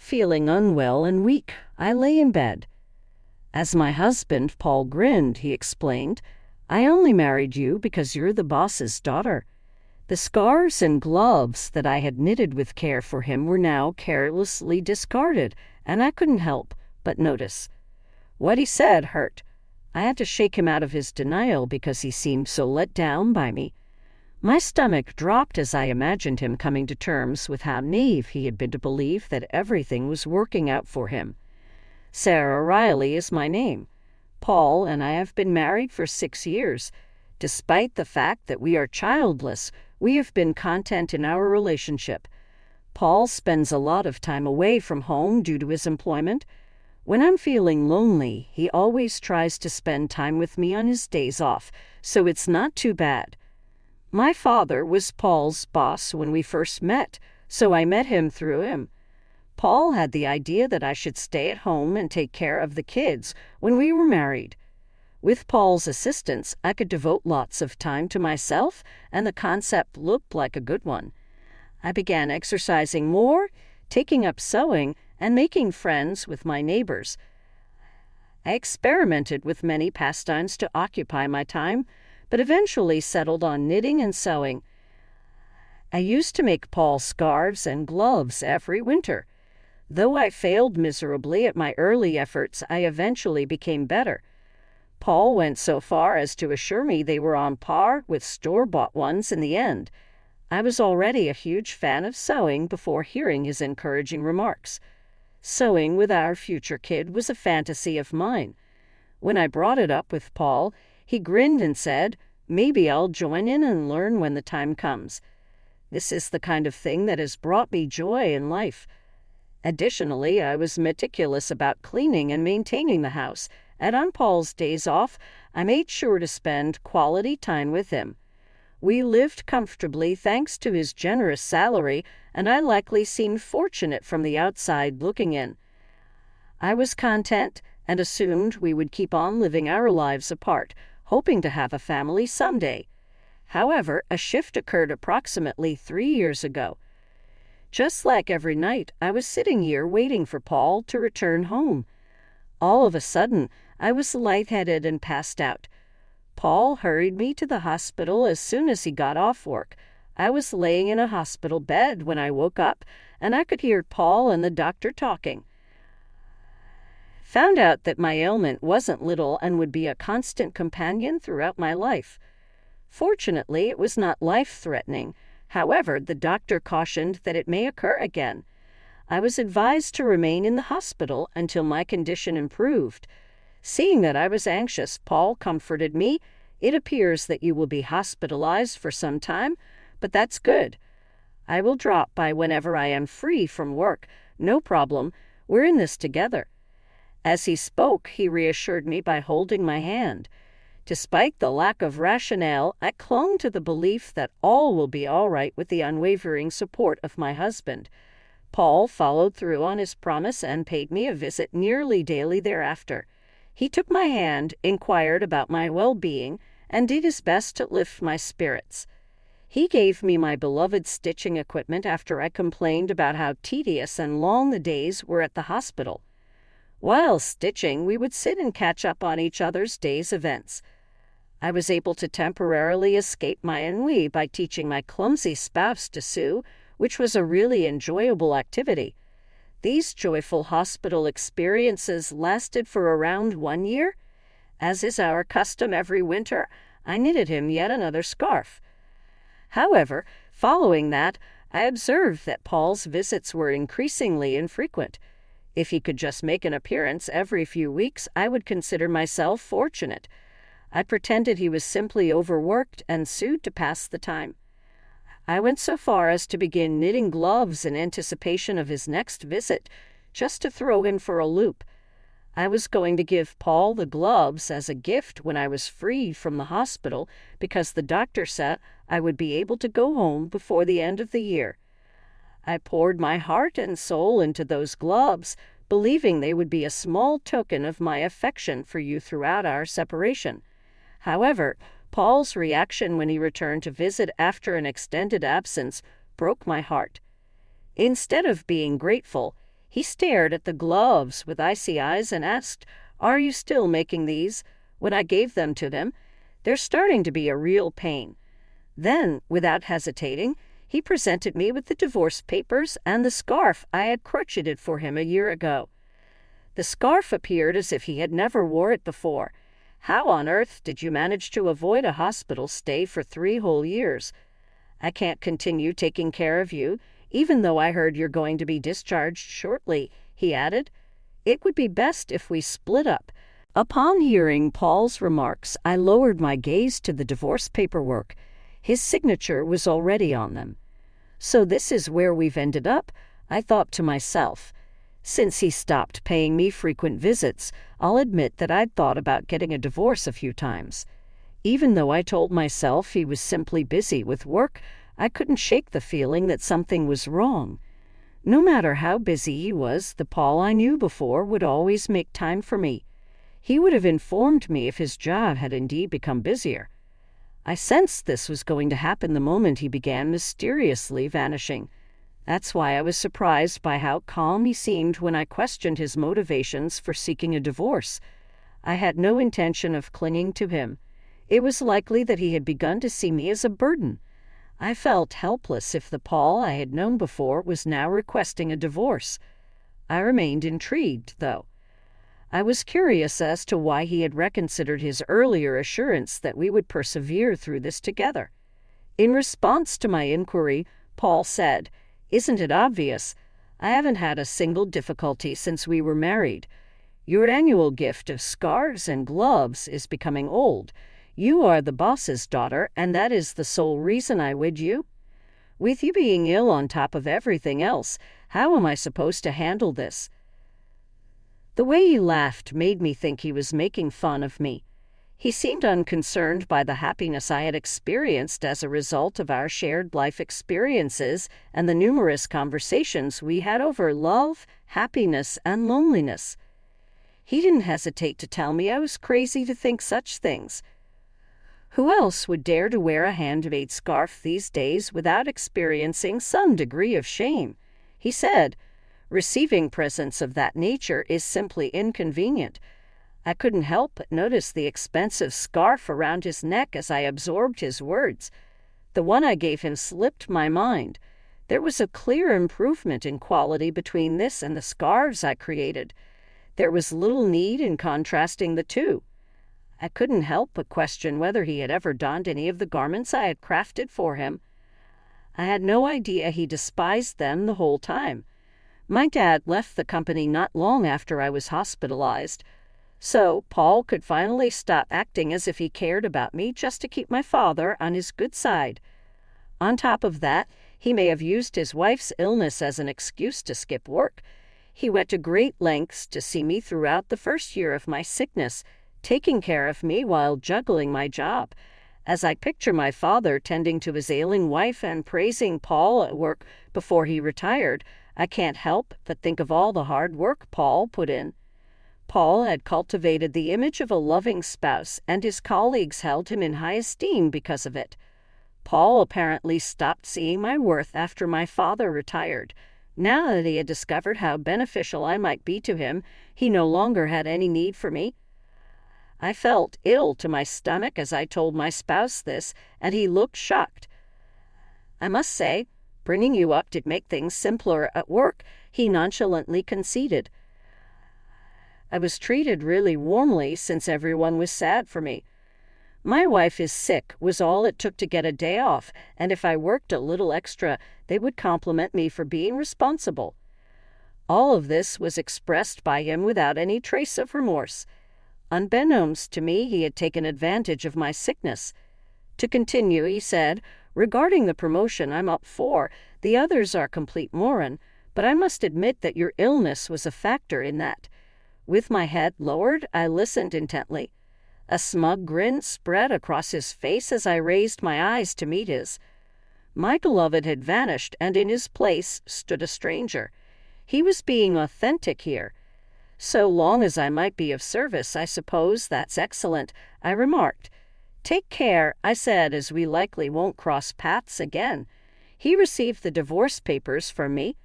feeling unwell and weak, I lay in bed. As my husband, Paul, grinned, he explained, "I only married you because you're the boss's daughter." The scarves and gloves that I had knitted with care for him were now carelessly discarded, and I couldn't help but notice. What he said hurt. I had to shake him out of his denial because he seemed so let down by me. My stomach dropped as I imagined him coming to terms with how naive he had been to believe that everything was working out for him. Sarah Riley is my name. Paul and I have been married for 6 years. Despite the fact that we are childless, we have been content in our relationship. Paul spends a lot of time away from home due to his employment. When I'm feeling lonely, he always tries to spend time with me on his days off, so it's not too bad. My father was Paul's boss when we first met, so I met him through him. Paul had the idea that I should stay at home and take care of the kids when we were married. With Paul's assistance, I could devote lots of time to myself, and the concept looked like a good one. I began exercising more, taking up sewing, and making friends with my neighbors. I experimented with many pastimes to occupy my time, but eventually settled on knitting and sewing. I used to make Paul scarves and gloves every winter. Though I failed miserably at my early efforts, I eventually became better. Paul went so far as to assure me they were on par with store-bought ones in the end. I was already a huge fan of sewing before hearing his encouraging remarks. Sewing with our future kid was a fantasy of mine. When I brought it up with Paul, he grinned and said, "Maybe I'll join in and learn when the time comes." This is the kind of thing that has brought me joy in life. Additionally, I was meticulous about cleaning and maintaining the house, and on Paul's days off, I made sure to spend quality time with him. We lived comfortably thanks to his generous salary, and I likely seemed fortunate from the outside looking in. I was content and assumed we would keep on living our lives apart, hoping to have a family someday. However, a shift occurred approximately 3 years ago. Just like every night, I was sitting here waiting for Paul to return home. All of a sudden, I was lightheaded and passed out. Paul hurried me to the hospital as soon as he got off work. I was laying in a hospital bed when I woke up, and I could hear Paul and the doctor talking. Found out that my ailment wasn't little and would be a constant companion throughout my life. Fortunately, it was not life-threatening. However, the doctor cautioned that it may occur again. I was advised to remain in the hospital until my condition improved. Seeing that I was anxious, Paul comforted me. "It appears that you will be hospitalized for some time, but that's good. I will drop by whenever I am free from work. No problem. We're in this together." As he spoke, he reassured me by holding my hand. Despite the lack of rationale, I clung to the belief that all will be all right with the unwavering support of my husband. Paul followed through on his promise and paid me a visit nearly daily thereafter. He took my hand, inquired about my well-being, and did his best to lift my spirits. He gave me my beloved stitching equipment after I complained about how tedious and long the days were at the hospital. While stitching, we would sit and catch up on each other's day's events. I was able to temporarily escape my ennui by teaching my clumsy spouse to sew, which was a really enjoyable activity. These joyful hospital experiences lasted for around 1 year. As is our custom every winter, I knitted him yet another scarf. However, following that, I observed that Paul's visits were increasingly infrequent. If he could just make an appearance every few weeks, I would consider myself fortunate. I pretended he was simply overworked and sewed to pass the time. I went so far as to begin knitting gloves in anticipation of his next visit, just to throw him for a loop. I was going to give Paul the gloves as a gift when I was freed from the hospital because the doctor said I would be able to go home before the end of the year. I poured my heart and soul into those gloves, believing they would be a small token of my affection for you throughout our separation. However, Paul's reaction when he returned to visit after an extended absence broke my heart. Instead of being grateful, He stared at the gloves with icy eyes and asked, "Are you still making these?" When I gave them to him, "They're starting to be a real pain." Then, without hesitating, he presented me with the divorce papers and the scarf I had crocheted for him a year ago. The scarf appeared as if he had never wore it before. "How on earth did you manage to avoid a hospital stay for 3 whole years? I can't continue taking care of you, even though I heard you're going to be discharged shortly," he added. "It would be best if we split up." Upon hearing Paul's remarks, I lowered my gaze to the divorce paperwork. His signature was already on them. "So this is where we've ended up," I thought to myself. Since he stopped paying me frequent visits, I'll admit that I'd thought about getting a divorce a few times. Even though I told myself he was simply busy with work, I couldn't shake the feeling that something was wrong. No matter how busy he was, the Paul I knew before would always make time for me. He would have informed me if his job had indeed become busier. I sensed this was going to happen the moment he began mysteriously vanishing. That's why I was surprised by how calm he seemed when I questioned his motivations for seeking a divorce. I had no intention of clinging to him. It was likely that he had begun to see me as a burden. I felt helpless if the Paul I had known before was now requesting a divorce. I remained intrigued, though. I was curious as to why he had reconsidered his earlier assurance that we would persevere through this together. In response to my inquiry, Paul said, "Isn't it obvious? I haven't had a single difficulty since we were married. Your annual gift of scarves and gloves is becoming old. You are the boss's daughter, and that is the sole reason I wed you. With you being ill on top of everything else, how am I supposed to handle this?" The way he laughed made me think he was making fun of me. He seemed unconcerned by the happiness I had experienced as a result of our shared life experiences and the numerous conversations we had over love, happiness, and loneliness. He didn't hesitate to tell me I was crazy to think such things. Who else would dare to wear a handmade scarf these days without experiencing some degree of shame? He said, "Receiving presents of that nature is simply inconvenient." I couldn't help but notice the expensive scarf around his neck as I absorbed his words. The one I gave him slipped my mind. There was a clear improvement in quality between this and the scarves I created. There was little need in contrasting the two. I couldn't help but question whether he had ever donned any of the garments I had crafted for him. I had no idea he despised them the whole time. My dad left the company not long after I was hospitalized, so Paul could finally stop acting as if he cared about me just to keep my father on his good side. On top of that, he may have used his wife's illness as an excuse to skip work. He went to great lengths to see me throughout the first year of my sickness, taking care of me while juggling my job. As I picture my father tending to his ailing wife and praising Paul at work before he retired, I can't help but think of all the hard work Paul put in. Paul had cultivated the image of a loving spouse, and his colleagues held him in high esteem because of it. Paul apparently stopped seeing my worth after my father retired. Now that he had discovered how beneficial I might be to him, he no longer had any need for me. I felt ill to my stomach as I told my spouse this, and he looked shocked. "I must say, bringing you up did make things simpler at work," he nonchalantly conceded. "I was treated really warmly since everyone was sad for me. My wife is sick was all it took to get a day off, and if I worked a little extra, they would compliment me for being responsible." All of this was expressed by him without any trace of remorse. Unbeknownst to me, he had taken advantage of my sickness. To continue, he said, "Regarding the promotion I'm up for, the others are complete moron, but I must admit that your illness was a factor in that." With my head lowered, I listened intently. A smug grin spread across his face as I raised my eyes to meet his. My beloved had vanished, and in his place stood a stranger. He was being authentic here. "So long as I might be of service, I suppose that's excellent," I remarked. "Take care," I said, "as we likely won't cross paths again." He received the divorce papers from me.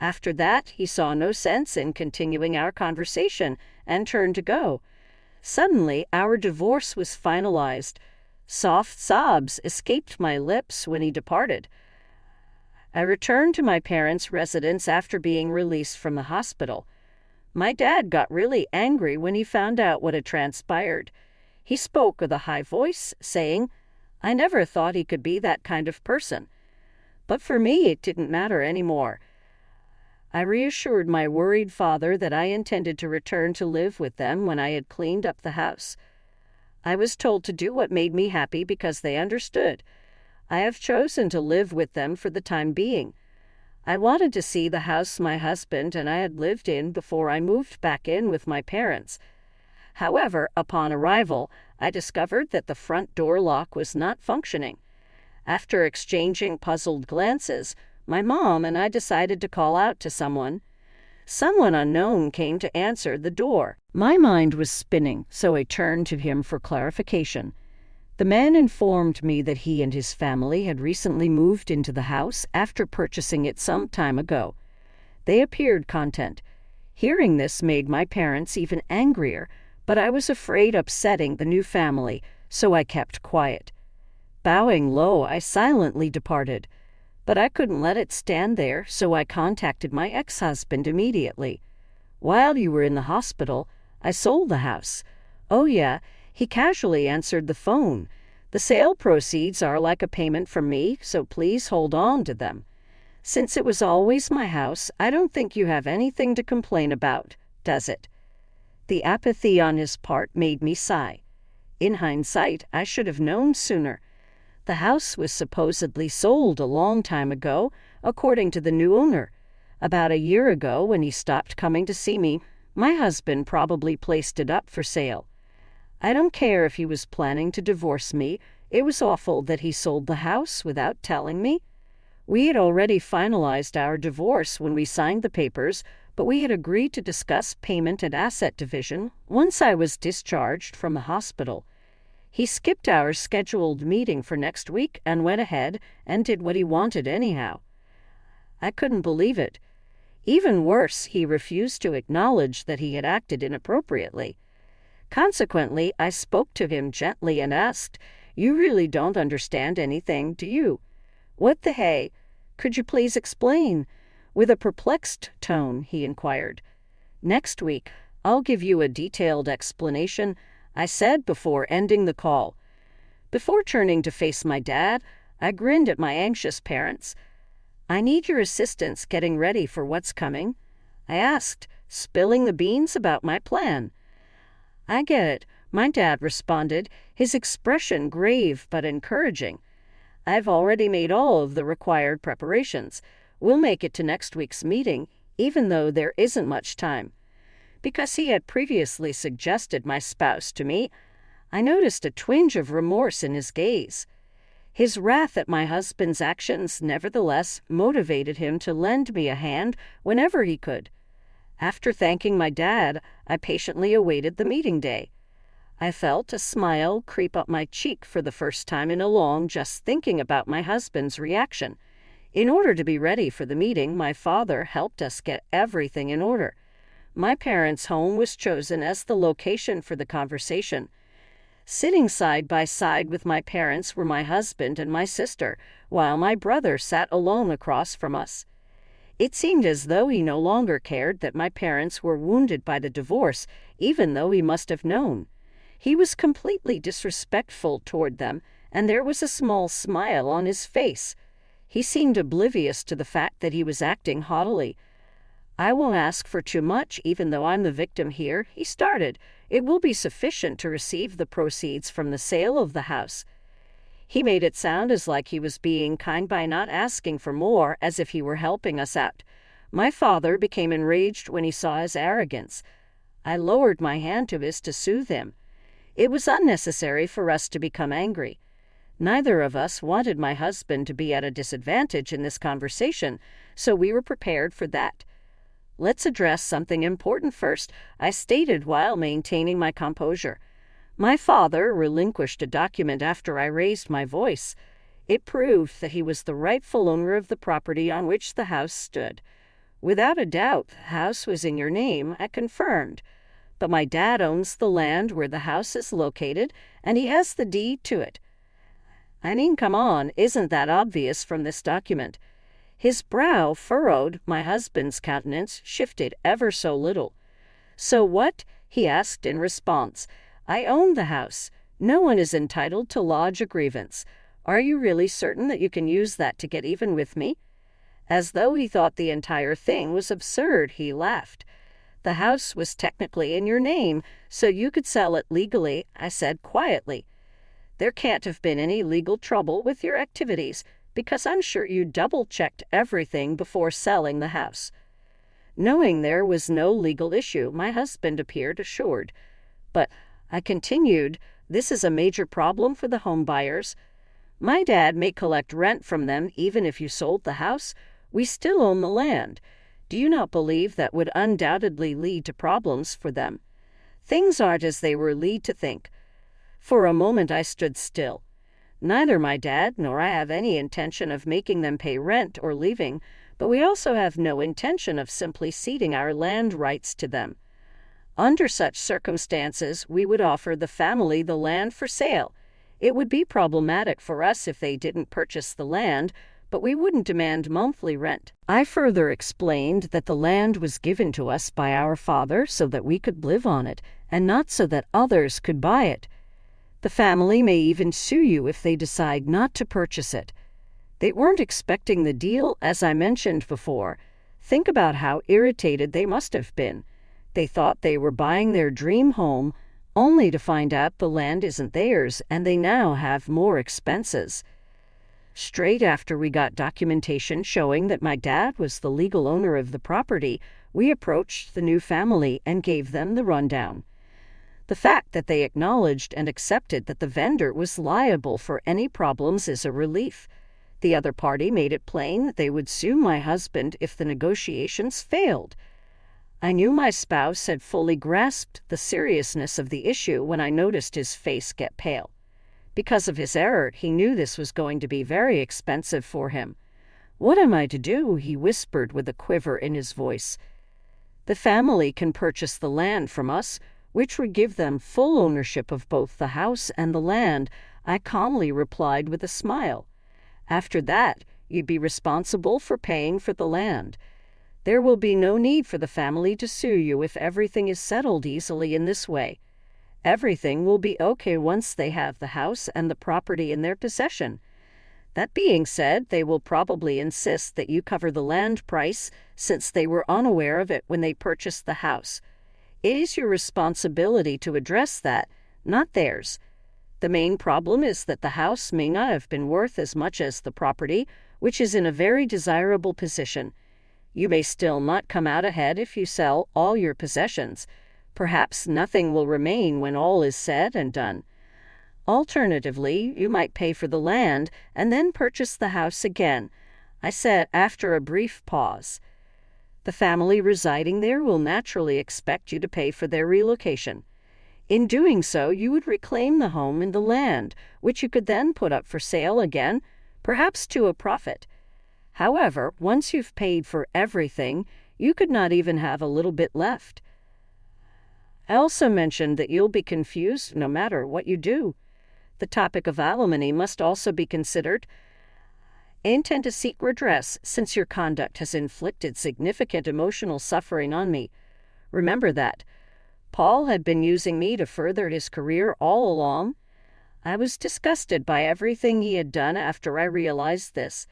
After that, he saw no sense in continuing our conversation and turned to go. Suddenly, our divorce was finalized. Soft sobs escaped my lips when he departed. I returned to my parents' residence after being released from the hospital. My dad got really angry when he found out what had transpired. He spoke with a high voice, saying, "I never thought he could be that kind of person." But for me, it didn't matter anymore. I reassured my worried father that I intended to return to live with them when I had cleaned up the house. I was told to do what made me happy because they understood. I have chosen to live with them for the time being. I wanted to see the house my husband and I had lived in before I moved back in with my parents. However, upon arrival, I discovered that the front door lock was not functioning. After exchanging puzzled glances, my mom and I decided to call out to someone. Someone unknown came to answer the door. My mind was spinning, so I turned to him for clarification. The man informed me that he and his family had recently moved into the house after purchasing it some time ago. They appeared content. Hearing this made my parents even angrier, but I was afraid upsetting the new family, so I kept quiet. Bowing low, I silently departed. But I couldn't let it stand there, so I contacted my ex-husband immediately. "While you were in the hospital, I sold the house." "Oh yeah," he casually answered the phone. "The sale proceeds are like a payment from me, so please hold on to them. Since it was always my house, I don't think you have anything to complain about, does it?" The apathy on his part made me sigh. In hindsight, I should have known sooner. The house was supposedly sold a long time ago, according to the new owner. About a year ago, when he stopped coming to see me, my husband probably placed it up for sale. I don't care if he was planning to divorce me. It was awful that he sold the house without telling me. We had already finalized our divorce when we signed the papers, but we had agreed to discuss payment and asset division once I was discharged from the hospital. He skipped our scheduled meeting for next week and went ahead and did what he wanted anyhow. I couldn't believe it. Even worse, he refused to acknowledge that he had acted inappropriately. Consequently, I spoke to him gently and asked, "You really don't understand anything, do you?" "What the hey? Could you please explain?" With a perplexed tone, he inquired. "Next week, I'll give you a detailed explanation," I said before ending the call. Before turning to face my dad, I grinned at my anxious parents. "I need your assistance getting ready for what's coming," I asked, spilling the beans about my plan. "I get it," my dad responded, his expression grave but encouraging. "I've already made all of the required preparations. We'll make it to next week's meeting, even though there isn't much time." Because he had previously suggested my spouse to me, I noticed a twinge of remorse in his gaze. His wrath at my husband's actions nevertheless motivated him to lend me a hand whenever he could. After thanking my dad, I patiently awaited the meeting day. I felt a smile creep up my cheek for the first time in a long just thinking about my husband's reaction. In order to be ready for the meeting, my father helped us get everything in order. My parents' home was chosen as the location for the conversation. Sitting side by side with my parents were my husband and my sister, while my brother sat alone across from us. It seemed as though he no longer cared that my parents were wounded by the divorce, even though he must have known. He was completely disrespectful toward them, and there was a small smile on his face. He seemed oblivious to the fact that he was acting haughtily. "I won't ask for too much, even though I'm the victim here," he started. "It will be sufficient to receive the proceeds from the sale of the house." He made it sound as like he was being kind by not asking for more, as if he were helping us out. My father became enraged when he saw his arrogance. I lowered my hand to his to soothe him. It was unnecessary for us to become angry. Neither of us wanted my husband to be at a disadvantage in this conversation, so we were prepared for that. "Let's address something important first," I stated while maintaining my composure. My father relinquished a document after I raised my voice. It proved that he was the rightful owner of the property on which the house stood. Without a doubt, the house was in your name, I confirmed. But my dad owns the land where the house is located, and he has the deed to it. I mean, come on, isn't that obvious from this document? His brow furrowed, my husband's countenance shifted ever so little. So what? He asked in response. I own the house. No one is entitled to lodge a grievance. Are you really certain that you can use that to get even with me? As though he thought the entire thing was absurd, he laughed. The house was technically in your name, so you could sell it legally, I said quietly. There can't have been any legal trouble with your activities, because I'm sure you double-checked everything before selling the house. Knowing there was no legal issue, my husband appeared assured. But, I continued, this is a major problem for the home buyers. My dad may collect rent from them even if you sold the house. We still own the land. Do you not believe that would undoubtedly lead to problems for them? Things aren't as they were led to think. For a moment I stood still. Neither my dad nor I have any intention of making them pay rent or leaving, but we also have no intention of simply ceding our land rights to them. Under such circumstances, we would offer the family the land for sale. It would be problematic for us if they didn't purchase the land, but we wouldn't demand monthly rent. I further explained that the land was given to us by our father so that we could live on it, and not so that others could buy it. The family may even sue you if they decide not to purchase it. They weren't expecting the deal, as I mentioned before. Think about how irritated they must have been. They thought they were buying their dream home, only to find out the land isn't theirs, and they now have more expenses. Straight after we got documentation showing that my dad was the legal owner of the property, we approached the new family and gave them the rundown. The fact that they acknowledged and accepted that the vendor was liable for any problems is a relief. The other party made it plain that they would sue my husband if the negotiations failed. I knew my spouse had fully grasped the seriousness of the issue when I noticed his face get pale. Because of his error, he knew this was going to be very expensive for him. What am I to do? He whispered with a quiver in his voice. The family can purchase the land from us, which would give them full ownership of both the house and the land, I calmly replied with a smile. After that, you'd be responsible for paying for the land. There will be no need for the family to sue you if everything is settled easily in this way. Everything will be okay once they have the house and the property in their possession. That being said, they will probably insist that you cover the land price since they were unaware of it when they purchased the house. It is your responsibility to address that, not theirs. The main problem is that the house may not have been worth as much as the property, which is in a very desirable position. You may still not come out ahead if you sell all your possessions. Perhaps nothing will remain when all is said and done. Alternatively, you might pay for the land and then purchase the house again, I said after a brief pause. The family residing there will naturally expect you to pay for their relocation. In doing so, you would reclaim the home and the land, which you could then put up for sale again, perhaps to a profit. However, once you've paid for everything, you could not even have a little bit left. I also mentioned that you'll be confused no matter what you do. The topic of alimony must also be considered. I intend to seek redress since your conduct has inflicted significant emotional suffering on me. Remember that. Paul had been using me to further his career all along. I was disgusted by everything he had done after I realized this.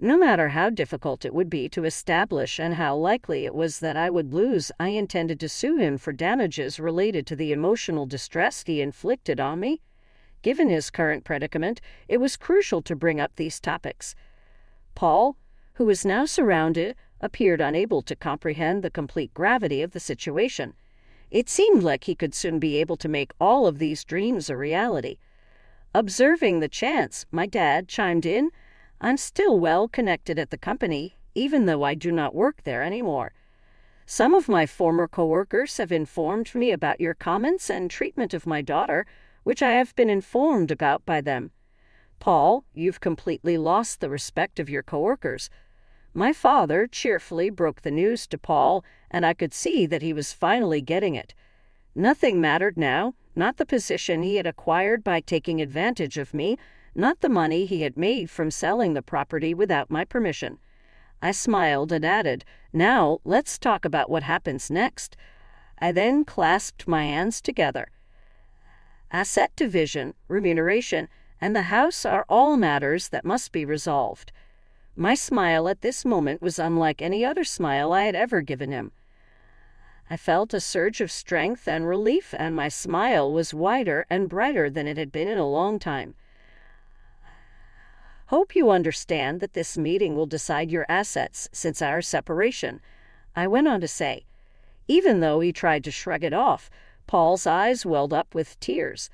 No matter how difficult it would be to establish and how likely it was that I would lose, I intended to sue him for damages related to the emotional distress he inflicted on me. Given his current predicament, it was crucial to bring up these topics. Paul, who was now surrounded, appeared unable to comprehend the complete gravity of the situation. It seemed like he could soon be able to make all of these dreams a reality. Observing the chance, my dad chimed in, I'm still well connected at the company, even though I do not work there anymore. Some of my former coworkers have informed me about your comments and treatment of my daughter, which I have been informed about by them. Paul, you've completely lost the respect of your coworkers. My father cheerfully broke the news to Paul, and I could see that he was finally getting it. Nothing mattered now, not the position he had acquired by taking advantage of me, not the money he had made from selling the property without my permission. I smiled and added, "Now, let's talk about what happens next." I then clasped my hands together. Asset division, remuneration, and the house are all matters that must be resolved. My smile at this moment was unlike any other smile I had ever given him. I felt a surge of strength and relief, and my smile was wider and brighter than it had been in a long time. "Hope you understand that this meeting will decide your assets since our separation," I went on to say. Even though he tried to shrug it off, Paul's eyes welled up with tears.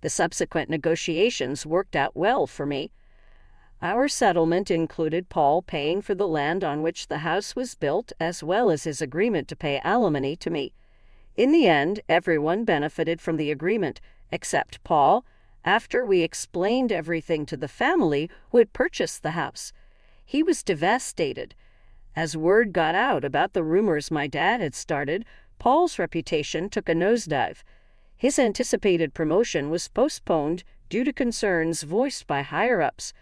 The subsequent negotiations worked out well for me. Our settlement included Paul paying for the land on which the house was built, as well as his agreement to pay alimony to me. In the end, everyone benefited from the agreement, except Paul, after we explained everything to the family who had purchased the house. He was devastated. As word got out about the rumors my dad had started, Paul's reputation took a nosedive. His anticipated promotion was postponed due to concerns voiced by higher-ups.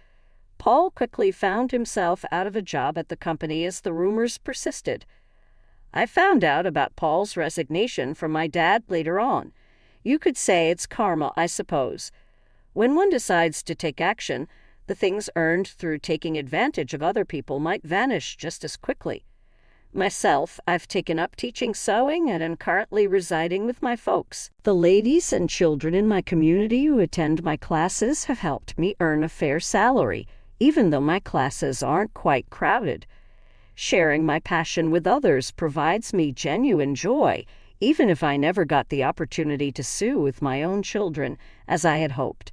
Paul quickly found himself out of a job at the company as the rumors persisted. I found out about Paul's resignation from my dad later on. You could say it's karma, I suppose. When one decides to take action, the things earned through taking advantage of other people might vanish just as quickly. Myself, I've taken up teaching sewing and am currently residing with my folks. The ladies and children in my community who attend my classes have helped me earn a fair salary, even though my classes aren't quite crowded. Sharing my passion with others provides me genuine joy, even if I never got the opportunity to sew with my own children, as I had hoped.